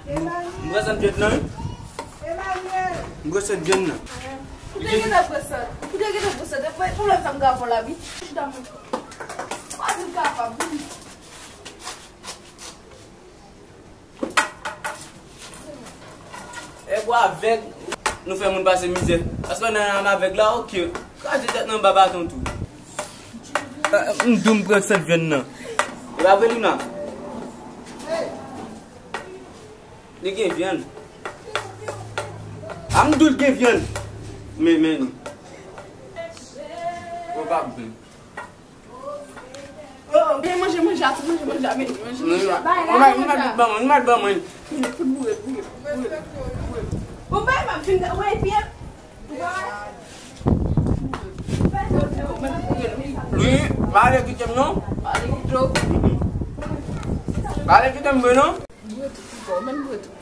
Mbrassan jet nan? Mbrassan jet nan? Kude gen a brassan? Kude gen a brassan? Depois pou la sam gavon la bi. Quase gava. E bo avek nou fè moun passe misè. Aske nan avek la ok. Kwa je jet nan baba ton tou. Mdoum Mbrassan jet nan. E ba veli nan? Li gen vyan. Amdoul gen vyan. Men. Ou pa bwen. Oh, bien manger men. Mwen ba mwen. Ou bay ma finger, ouais, bien. Lui, vale ki tem non? Vale ki trok. Vale ki tem non? Buat tu, men buat tu.